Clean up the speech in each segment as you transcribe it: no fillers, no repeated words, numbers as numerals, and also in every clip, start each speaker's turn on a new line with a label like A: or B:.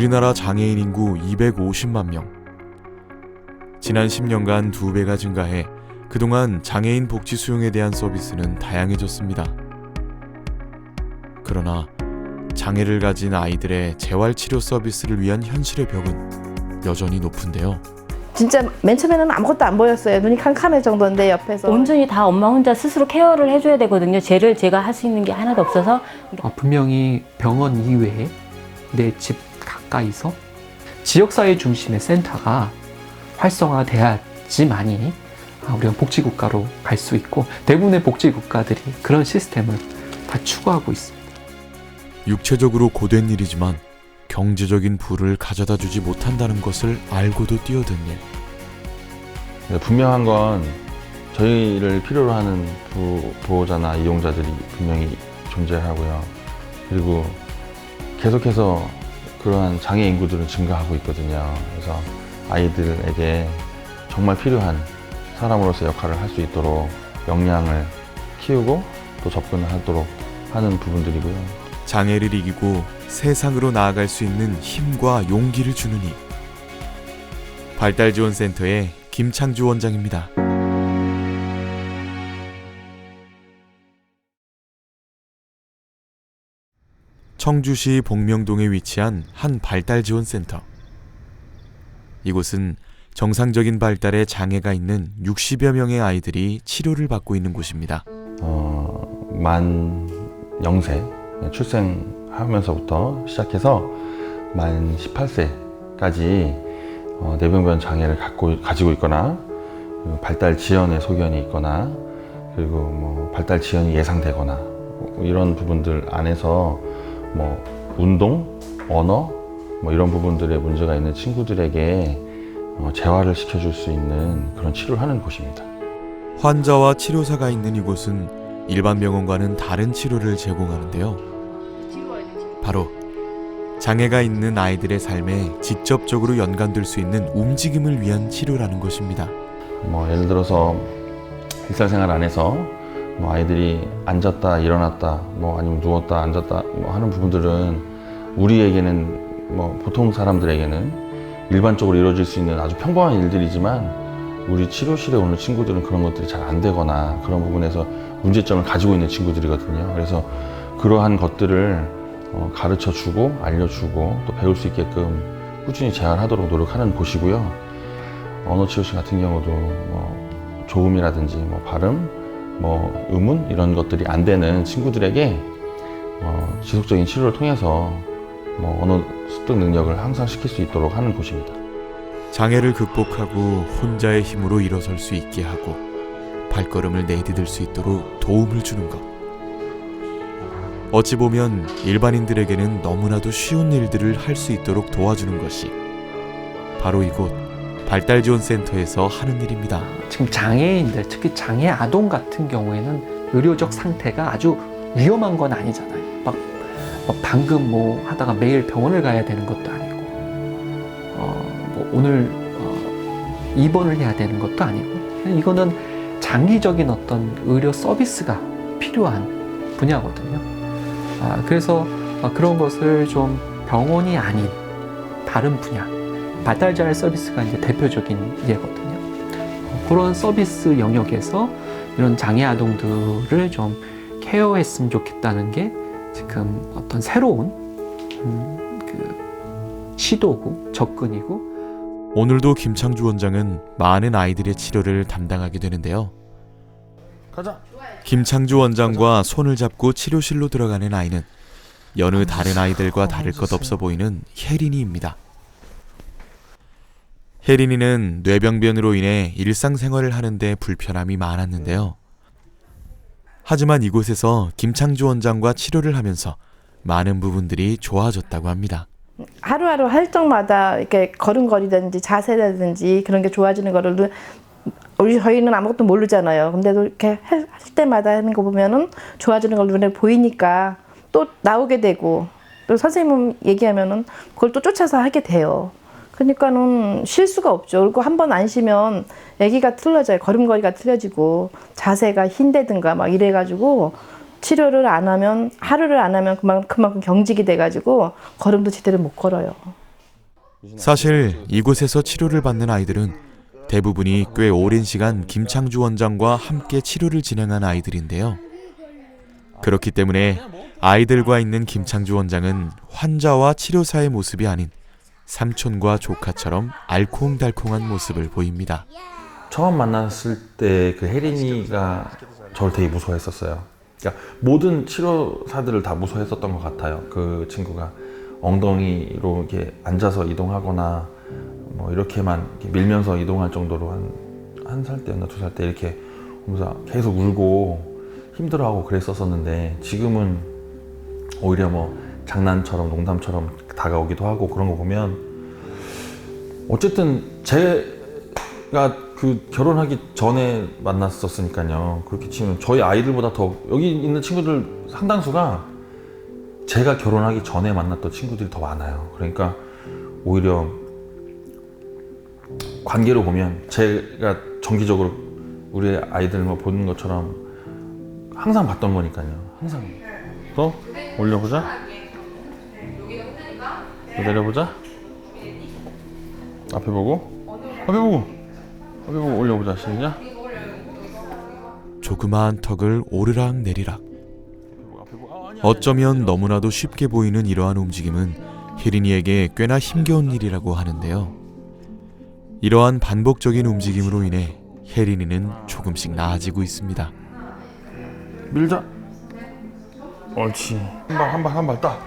A: 우리나라 장애인 인구 250만 명. 지난 10년간 2배가 증가해 그동안 장애인 복지 수용에 대한 서비스는 다양해졌습니다. 그러나 장애를 가진 아이들의 재활치료 서비스를 위한 현실의 벽은 여전히 높은데요.
B: 진짜 맨 처음에는 아무것도 안 보였어요. 눈이 캄캄할 정도인데 옆에서
C: 온전히 다 엄마 혼자 스스로 케어를 해줘야 되거든요. 제가 할 수 있는 게 하나도 없어서.
D: 분명히 병원 이외에 내 집 가까이서 지역사회 중심의 센터가 활성화돼야지만이 우리가 복지국가로 갈 수 있고, 대부분의 복지국가들이 그런 시스템을 다 추구하고 있습니다.
A: 육체적으로 고된 일이지만 경제적인 부를 가져다 주지 못한다는 것을 알고도 뛰어든 일.
E: 분명한 건 저희를 필요로 하는 보호자나 이용자들이 분명히 존재하고요. 그리고 계속해서 그러한 장애 인구들은 증가하고 있거든요. 그래서 아이들에게 정말 필요한 사람으로서 역할을 할 수 있도록 역량을 키우고 또 접근하도록 하는 부분들이고요.
A: 장애를 이기고 세상으로 나아갈 수 있는 힘과 용기를 주는 이. 발달지원센터의 김창주 원장입니다. 청주시 복명동에 위치한 한 발달지원센터. 이곳은 정상적인 발달에 장애가 있는 60여 명의 아이들이 치료를 받고 있는 곳입니다.
E: 만 0세 출생하면서부터 시작해서 만 18세까지 뇌병변 장애를 가지고 있거나, 발달 지연의 소견이 있거나, 그리고 뭐 발달 지연이 예상되거나, 이런 부분들 안에서 운동, 언어, 이런 부분들에 문제가 있는 친구들에게 재활을 시켜줄 수 있는 그런 치료를 하는 곳입니다.
A: 환자와 치료사가 있는 이곳은 일반 병원과는 다른 치료를 제공하는데요. 바로 장애가 있는 아이들의 삶에 직접적으로 연관될 수 있는 움직임을 위한 치료라는 것입니다.
E: 예를 들어서 일상생활 안에서 아이들이 앉았다 일어났다 아니면 누웠다 앉았다 하는 부분들은 우리에게는 보통 사람들에게는 일반적으로 이루어질 수 있는 아주 평범한 일들이지만, 우리 치료실에 오는 친구들은 그런 것들이 잘 안 되거나 그런 부분에서 문제점을 가지고 있는 친구들이거든요. 그래서 그러한 것들을 가르쳐주고 알려주고 또 배울 수 있게끔 꾸준히 재활하도록 노력하는 곳이고요. 언어치료실 같은 경우도 조음이라든지 발음, 음운 이런 것들이 안 되는 친구들에게 지속적인 치료를 통해서 언어 습득 능력을 향상시킬 수 있도록 하는 곳입니다.
A: 장애를 극복하고 혼자의 힘으로 일어설 수 있게 하고 발걸음을 내디딜 수 있도록 도움을 주는 것. 어찌 보면 일반인들에게는 너무나도 쉬운 일들을 할 수 있도록 도와주는 것이 바로 이곳 발달지원센터에서 하는 일입니다.
D: 지금 장애인들, 특히 장애 아동 같은 경우에는 의료적 상태가 아주 위험한 건 아니잖아요. 방금 하다가 매일 병원을 가야 되는 것도 아니고, 오늘 입원을 해야 되는 것도 아니고, 이거는 장기적인 어떤 의료 서비스가 필요한 분야거든요. 그래서 그런 것을 좀 병원이 아닌 다른 분야, 발달장애 서비스가 이제 대표적인 예거든요. 그런 서비스 영역에서 이런 장애 아동들을 좀 케어했으면 좋겠다는 게 지금 어떤 새로운 시도고 접근이고.
A: 오늘도 김창주 원장은 많은 아이들의 치료를 담당하게 되는데요.
E: 가자.
A: 김창주 원장과 손을 잡고 치료실로 들어가는 아이는 여느 다른 아이들과 다를 것 없어 보이는 혜린이입니다. 혜린이는 뇌병변으로 인해 일상생활을 하는데 불편함이 많았는데요. 하지만 이곳에서 김창주 원장과 치료를 하면서 많은 부분들이 좋아졌다고 합니다.
B: 하루하루 할 적마다 이렇게 걸음걸이든지 자세라든지 그런 게 좋아지는 거를 저희는 아무것도 모르잖아요. 근데도 이렇게 할 때마다 하는 거 보면은 좋아지는 걸 눈에 보이니까 또 나오게 되고, 또 선생님 얘기하면은 그걸 또 쫓아서 하게 돼요. 그러니까는 쉴 수가 없죠. 그리고 한 번 안 쉬면 아기가 틀어져요. 걸음걸이가 틀어지고 자세가 흰대든가 이래가지고 치료를 안 하면, 하루를 안 하면 그만큼 경직이 돼가지고 걸음도 제대로 못 걸어요.
A: 사실 이곳에서 치료를 받는 아이들은 대부분이 꽤 오랜 시간 김창주 원장과 함께 치료를 진행한 아이들인데요. 그렇기 때문에 아이들과 있는 김창주 원장은 환자와 치료사의 모습이 아닌 삼촌과 조카처럼 알콩달콩한 모습을 보입니다.
E: 처음 만났을 때 그 혜린이가 저를 되게 무서워했었어요. 그러니까 모든 치료사들을 다 무서워했었던 것 같아요. 그 친구가 엉덩이로 이렇게 앉아서 이동하거나 뭐 이렇게만 이렇게 밀면서 이동할 정도로 한 살 때였나 2살 때 이렇게 오면서 계속 울고 힘들어하고 그랬었는데 지금은 오히려 뭐 장난처럼 농담처럼 다가오기도 하고 그런 거 보면 어쨌든 제가 그 결혼하기 전에 만났었으니까요. 그렇게 치면 저희 아이들보다 더 여기 있는 친구들 상당수가 제가 결혼하기 전에 만났던 친구들이 더 많아요. 그러니까 오히려 관계로 보면 제가 정기적으로 우리 아이들만 보는 것처럼 항상 봤던 거니까요. 항상. 또 올려보자. 또 내려보자. 앞에 보고. 앞에 보고 올려보자. 시작.
A: 조그마한 턱을 오르락 내리락. 어쩌면 너무나도 쉽게 보이는 이러한 움직임은 혜린이에게 꽤나 힘겨운 일이라고 하는데요. 이러한 반복적인 움직임으로 인해 혜린이는 조금씩 나아지고 있습니다.
E: 밀자. 옳지. 한 발 딱.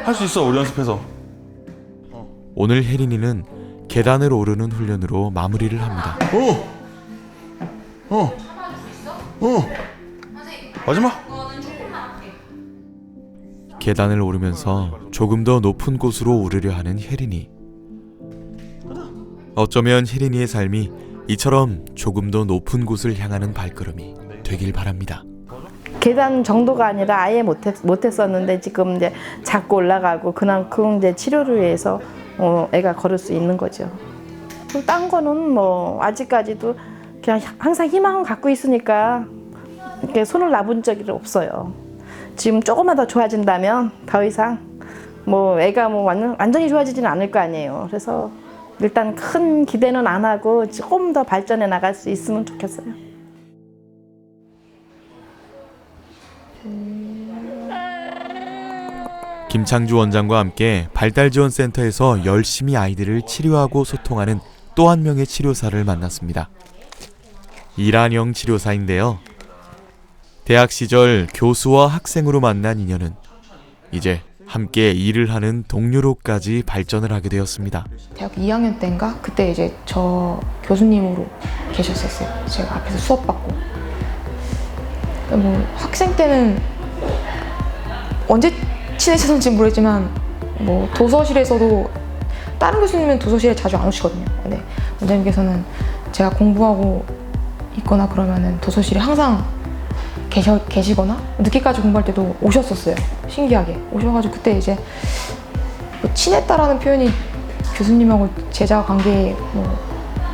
E: 할 수 있어. 우리 연습해서.
A: 오늘 혜린이는 계단을 오르는 훈련으로 마무리를 합니다.
E: 마지막.
A: 계단을 오르면서 조금 더 높은 곳으로 오르려 하는 혜린이. 어쩌면 혜린이의 삶이 이처럼 조금 더 높은 곳을 향하는 발걸음이 되길 바랍니다.
B: 계단 정도가 아니라 아예 못했었는데 지금 이제 자꾸 올라가고 그만큼 이제 치료를 위해서 애가 걸을 수 있는 거죠. 딴 거는 뭐 아직까지도 그냥 항상 희망을 갖고 있으니까 이렇게 손을 놔본 적이 없어요. 지금 조금만 더 좋아진다면 더 이상 뭐 애가 뭐 완전히 좋아지지는 않을 거 아니에요. 그래서 일단 큰 기대는 안 하고 조금 더 발전해 나갈 수 있으면 좋겠어요.
A: 김창주 원장과 함께 발달지원센터에서 열심히 아이들을 치료하고 소통하는 또 한 명의 치료사를 만났습니다. 이란영 치료사인데요. 대학 시절 교수와 학생으로 만난 인연은 이제 함께 일을 하는 동료로까지 발전을 하게 되었습니다.
F: 대학 2학년 때인가? 그때 이제 저 교수님으로 계셨었어요. 제가 앞에서 수업 받고. 뭐 학생 때는 언제 친해졌는지 모르겠지만 뭐 도서실에서도 다른 교수님은 도서실에 자주 안 오시거든요. 근데 원장님께서는 제가 공부하고 있거나 그러면은 도서실에 항상 계시거나 늦게까지 공부할 때도 오셨었어요. 신기하게 오셔가지고 그때 이제 뭐 친했다라는 표현이 교수님하고 제자 관계에 뭐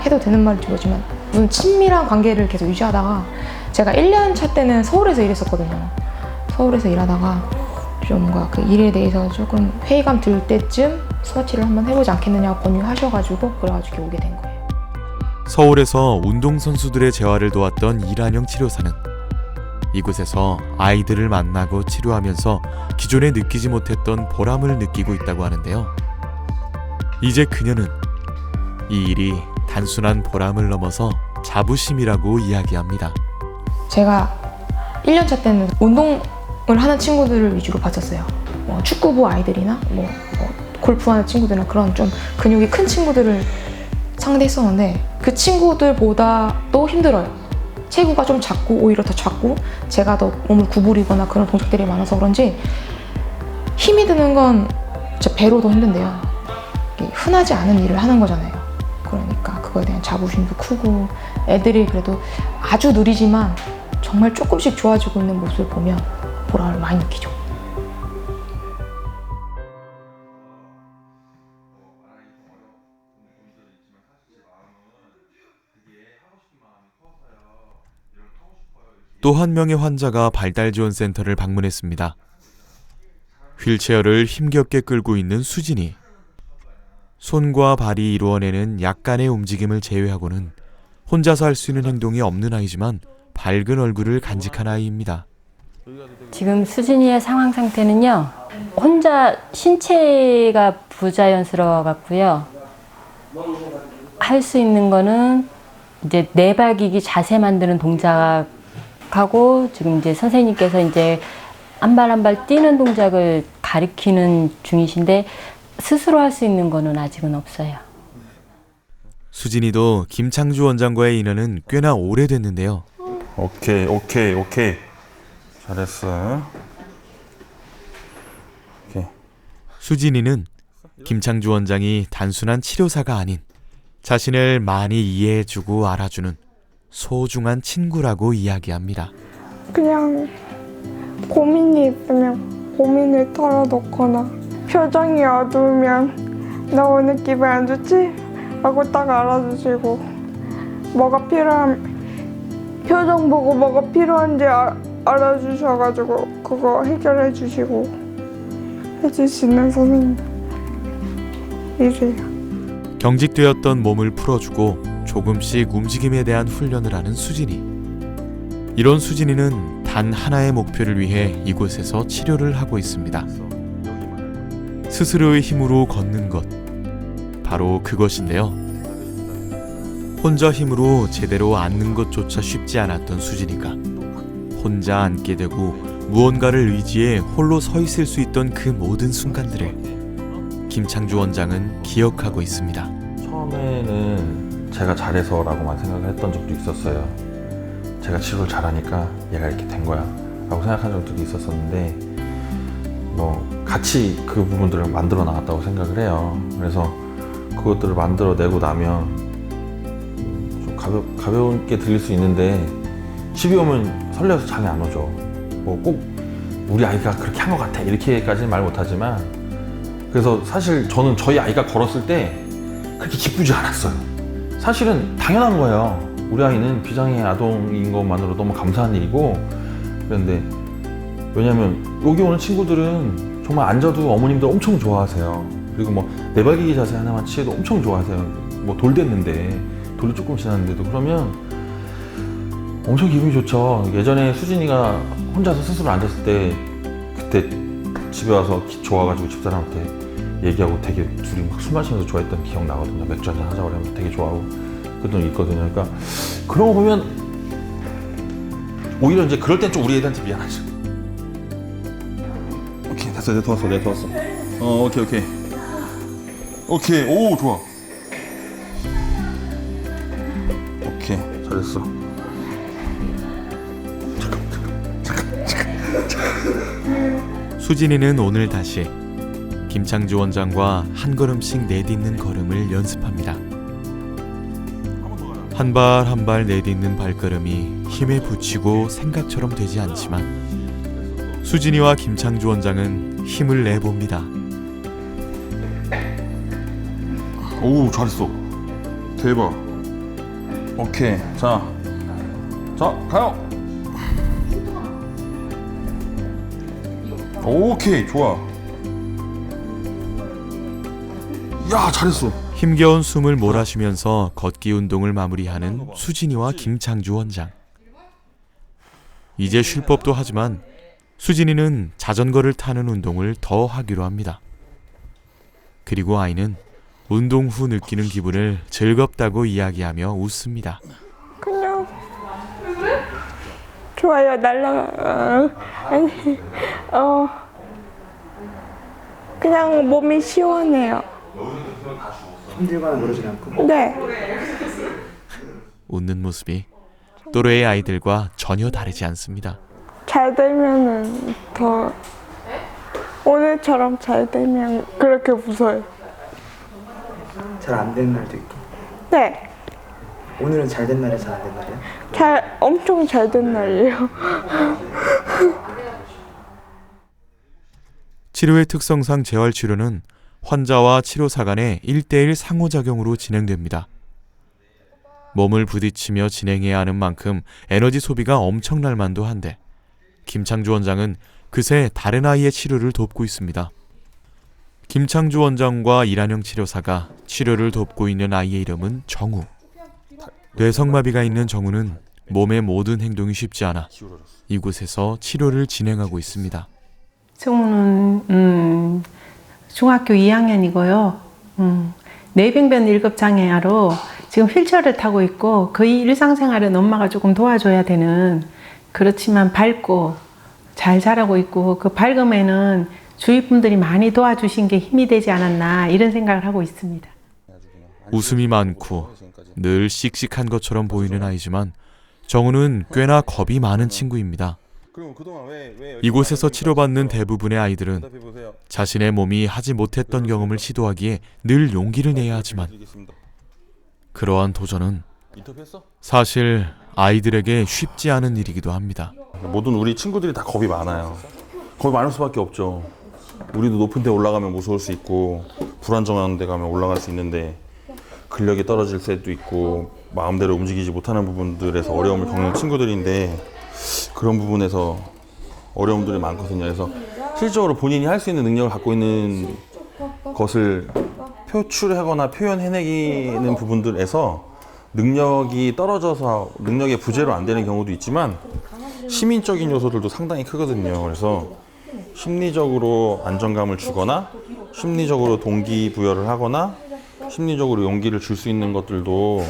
F: 해도 되는 말인지 모르지만 무슨 친밀한 관계를 계속 유지하다가 제가 1년 차 때는 서울에서 일했었거든요. 서울에서 일하다가 좀 뭔가 그 일에 대해서 조금 회의감 들 때쯤 스와치를 한번 해보지 않겠느냐고 권유하셔가지고 그래가지고 오게 된 거예요.
A: 서울에서 운동선수들의 재활을 도왔던 이란영 치료사는 이곳에서 아이들을 만나고 치료하면서 기존에 느끼지 못했던 보람을 느끼고 있다고 하는데요. 이제 그녀는 이 일이 단순한 보람을 넘어서 자부심이라고 이야기합니다.
F: 제가 1년 차 때는 운동을 하는 친구들을 위주로 봤었어요. 뭐 축구부 아이들이나 뭐 골프하는 친구들이나 그런 좀 근육이 큰 친구들을 상대했었는데 그 친구들보다도 힘들어요. 체구가 좀 작고 오히려 더 작고 제가 더 몸을 구부리거나 그런 동작들이 많아서 그런지 힘이 드는 건 진짜 배로도 힘든데요. 흔하지 않은 일을 하는 거잖아요. 그러니까 그거에 대한 자부심도 크고 애들이 그래도 아주 느리지만 정말 조금씩 좋아지고 있는 모습을 보면 보람을 많이 느끼죠.
A: 또 한 명의 환자가 발달지원센터를 방문했습니다. 휠체어를 힘겹게 끌고 있는 수진이. 손과 발이 이루어내는 약간의 움직임을 제외하고는 혼자서 할 수 있는 행동이 없는 아이지만 밝은 얼굴을 간직한 아이입니다.
C: 지금 수진이의 상황 상태는요. 혼자 신체가 부자연스러워 갖고요. 할 수 있는 거는 이제 내발기기 자세 만드는 동작하고 지금 이제 선생님께서 이제 한 발 한 발 뛰는 동작을 가리키는 중이신데 스스로 할 수 있는 거는 아직은 없어요.
A: 수진이도 김창주 원장과의 인연은 꽤나 오래됐는데요.
E: 오케이. 잘했어. 오케이.
A: 수진이는 김창주 원장이 단순한 치료사가 아닌 자신을 많이 이해해주고 알아주는 소중한 친구라고 이야기합니다.
G: 그냥 고민이 있으면 고민을 털어놓거나 표정이 어두우면 너 오늘 기분 안 좋지? 하고 딱 알아주시고 뭐가 필요한 표정 보고 뭐가 필요한지 알아주셔가지고 그거 해결해 주시고 해줄 수 있는 선생님이세요.
A: 경직되었던 몸을 풀어주고 조금씩 움직임에 대한 훈련을 하는 수진이. 이런 수진이는 단 하나의 목표를 위해 이곳에서 치료를 하고 있습니다. 스스로의 힘으로 걷는 것, 바로 그것인데요. 혼자 힘으로 제대로 앉는 것조차 쉽지 않았던 수진이가 혼자 앉게 되고 무언가를 의지해 홀로 서 있을 수 있던 그 모든 순간들을 김창주 원장은 기억하고 있습니다.
E: 처음에는 제가 잘해서라고만 생각을 했던 적도 있었어요. 제가 치료를 잘하니까 얘가 이렇게 된 거야 라고 생각한 적도 있었었는데 뭐 같이 그 부분들을 만들어 나갔다고 생각을 해요. 그래서 그것들을 만들어내고 나면 좀 가볍게 들릴 수 있는데 집에 오면 설레어서 잠이 안 오죠. 뭐 꼭 우리 아이가 그렇게 한 것 같아 이렇게까지는 말 못하지만 그래서 사실 저는 저희 아이가 걸었을 때 그렇게 기쁘지 않았어요. 사실은 당연한 거예요. 우리 아이는 비장의 아동인 것만으로 너무 감사한 일이고 그런데 왜냐면 여기 오는 친구들은 정말 앉아도 어머님들 엄청 좋아하세요. 그리고 뭐 내발기기 자세 하나만 취해도 엄청 좋아하세요. 뭐 돌 됐는데 돌이 조금 지났는데도 그러면 엄청 기분이 좋죠. 예전에 수진이가 혼자서 스스로 앉았을 때 그때 집에 와서 좋아가지고 집사람한테 얘기하고 되게 둘이 막 술 마시면서 좋아했던 기억 나거든요. 맥주 한잔 하자고 그러면 되게 좋아하고 그랬던 게 있거든요. 그러니까 그런 거 보면 오히려 이제 그럴 땐 좀 우리 애들한테 미안하죠. 오케이 됐어 내가 도왔어. 오케이 오 좋아. 오케이 잘했어.
A: 수진이는 오늘 다시 김창주 원장과 한 걸음씩 내딛는 걸음을 연습합니다. 한 발 한 발 내딛는 발걸음이 힘에 부치고 생각처럼 되지 않지만 수진이와 김창주 원장은 힘을 내봅니다.
E: 오 잘했어. 대박. 오케이 자 가요. 오케이 좋아. 야 잘했어.
A: 힘겨운 숨을 몰아쉬면서 걷기 운동을 마무리하는 수진이와 김창주 원장. 이제 쉴 법도 하지만 수진이는 자전거를 타는 운동을 더 하기로 합니다. 그리고 아이는 운동 후 느끼는 기분을 즐겁다고 이야기하며 웃습니다.
G: 그냥 좋아요. 그냥 몸이 시원해요.
H: 힘들거나 그러진 않고?
G: 네.
A: 웃는 모습이 또래의 아이들과 전혀 다르지 않습니다.
G: 잘 되면은 더 오늘처럼 잘 되면 그렇게 웃어요.
H: 잘 안 된 날도 있고?
G: 네.
H: 오늘은 잘 된 날이야, 잘 안 된 날이야?
G: 엄청 잘 된 날이에요.
A: 치료의 특성상 재활치료는 환자와 치료사 간의 1:1 상호작용으로 진행됩니다. 몸을 부딪히며 진행해야 하는 만큼 에너지 소비가 엄청날 만도 한데 김창주 원장은 그새 다른 아이의 치료를 돕고 있습니다. 김창주 원장과 이란영 치료사가 치료를 돕고 있는 아이의 이름은 정우. 뇌성마비가 있는 정우는 몸의 모든 행동이 쉽지 않아 이곳에서 치료를 진행하고 있습니다.
I: 정우는 중학교 2학년이고요. 뇌병변 1급 장애아로 지금 휠체어를 타고 있고 거의 일상생활은 엄마가 조금 도와줘야 되는, 그렇지만 밝고 잘 자라고 있고 그 밝음에는 주위 분들이 많이 도와주신 게 힘이 되지 않았나 이런 생각을 하고 있습니다.
A: 웃음이 많고 늘 씩씩한 것처럼 보이는 아이지만 정우는 꽤나 겁이 많은 친구입니다. 이곳에서 치료받는 대부분의 아이들은 자신의 몸이 하지 못했던 경험을 시도하기에 늘 용기를 내야 하지만 그러한 도전은 사실 아이들에게 쉽지 않은 일이기도 합니다.
E: 모든 우리 친구들이 다 겁이 많아요. 겁이 많을 수밖에 없죠. 우리도 높은 데 올라가면 무서울 수 있고 불안정한 데 가면 올라갈 수 있는데 근력이 떨어질 때도 있고 마음대로 움직이지 못하는 부분들에서 어려움을 겪는 친구들인데 그런 부분에서 어려움들이 많거든요. 그래서 실질적으로 본인이 할 수 있는 능력을 갖고 있는 것을 표출하거나 표현해내기는 부분들에서 능력이 떨어져서 능력의 부재로 안 되는 경우도 있지만 시민적인 요소들도 상당히 크거든요. 그래서 심리적으로 안정감을 주거나 심리적으로 동기부여를 하거나 심리적으로 용기를 줄 수 있는 것들도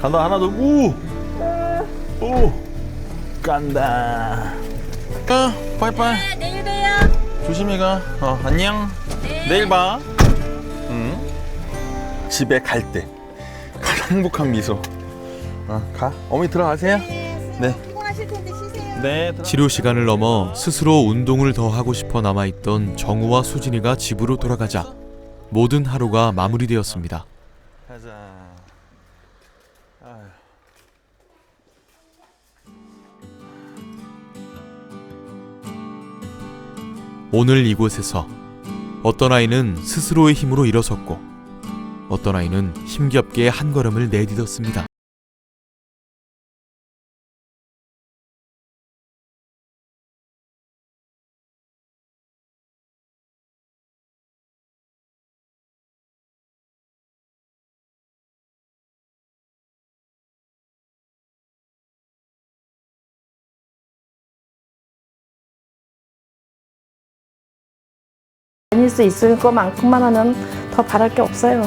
E: 간다. 하나 더. 우 간다. 빠이빠이.
C: 네, 내일 봬요.
E: 조심히 가. 안녕. 내일 봐. 집에 갈 때 가장 행복한 미소. 가. 어머니 들어가세요. 네.
J: 피곤하실 텐데 쉬세요.
E: 네.
A: 치료 시간을 넘어 스스로 운동을 더 하고 싶어 남아있던 정우와 수진이가 집으로 돌아가자 모든 하루가 마무리되었습니다.
E: 가자. 아휴.
A: 오늘 이곳에서 어떤 아이는 스스로의 힘으로 일어섰고 어떤 아이는 힘겹게 한 걸음을 내딛었습니다.
B: 다닐 수 있을 것만큼만은 더 바랄 게 없어요.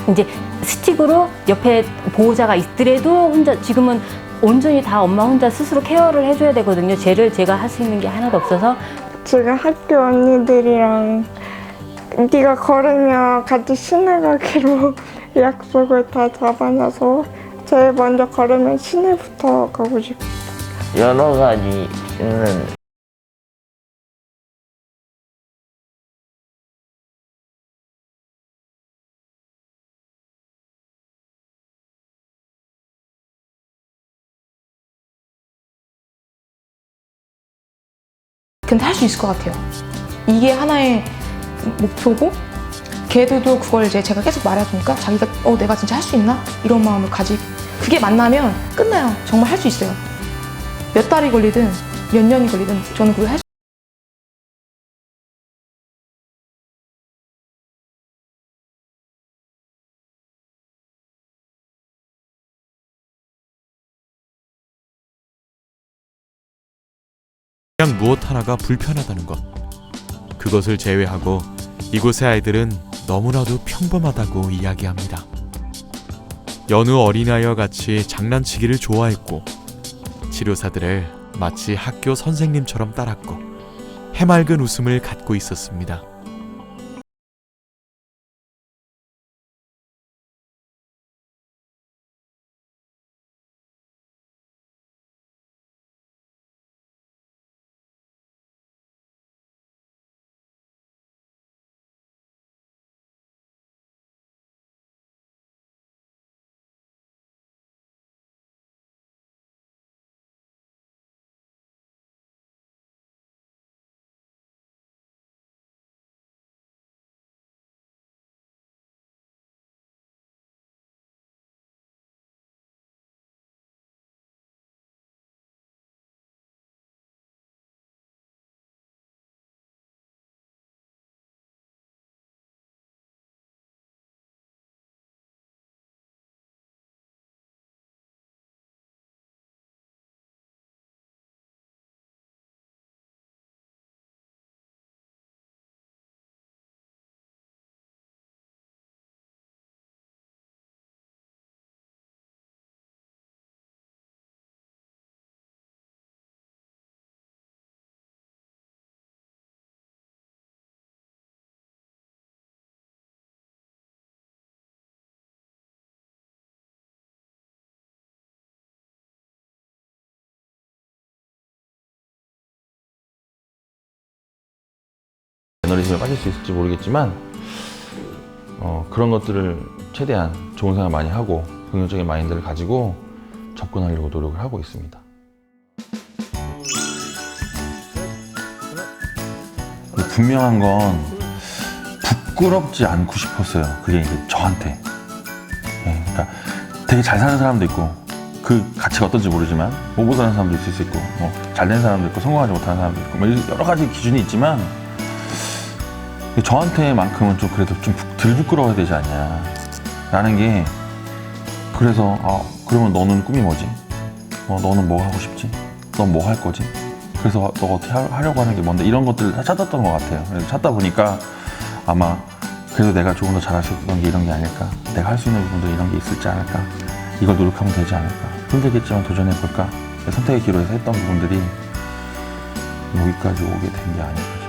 C: 이제 스틱으로 옆에 보호자가 있더라도 혼자 지금은 온전히 다 엄마 혼자 스스로 케어를 해줘야 되거든요. 제가 할 수 있는 게 하나도 없어서.
G: 지금 학교 언니들이랑 네가 걸으면 같이 시내 가기로 약속을 다 잡아놔서 제일 먼저 걸으면 시내부터 가고 싶어요.
K: 여러 가지는
F: 근데 할 수 있을 것 같아요. 이게 하나의 목표고 걔들도 그걸 이제 제가 계속 말해주니까 자기가 내가 진짜 할 수 있나? 이런 마음을 그게 만나면 끝나요. 정말 할 수 있어요. 몇 달이 걸리든 몇 년이 걸리든 저는 그걸 할 수
A: 그냥 무엇 하나가 불편하다는 것. 그것을 제외하고 이곳의 아이들은 너무나도 평범하다고 이야기합니다. 여느 어린아이와 같이 장난치기를 좋아했고 치료사들을 마치 학교 선생님처럼 따랐고 해맑은 웃음을 갖고 있었습니다.
E: 매너리즘에 빠질 수 있을지 모르겠지만 그런 것들을 최대한 좋은 생각 많이 하고 긍정적인 마인드를 가지고 접근하려고 노력을 하고 있습니다. 분명한 건 부끄럽지 않고 싶었어요. 그게 이제 저한테. 그러니까 되게 잘 사는 사람도 있고 그 가치가 어떤지 모르지만 못 사는 사람도 있을 수 있고 잘 된 사람도 있고 성공하지 못하는 사람도 있고 여러 가지 기준이 있지만 저한테만큼은 좀 그래도 좀 덜 부끄러워야 되지 않냐 라는 게 그래서 그러면 너는 꿈이 뭐지? 너는 뭐 하고 싶지? 넌 뭐 할 거지? 그래서 너가 어떻게 하려고 하는 게 뭔데? 이런 것들을 다 찾았던 것 같아요. 그래서 찾다 보니까 아마 그래도 내가 조금 더 잘할 수 있던 게 이런 게 아닐까? 내가 할 수 있는 부분도 이런 게 있을지 않을까? 이걸 노력하면 되지 않을까? 힘들겠지만 도전해볼까? 선택의 기로에서 했던 부분들이 여기까지 오게 된 게 아닐까?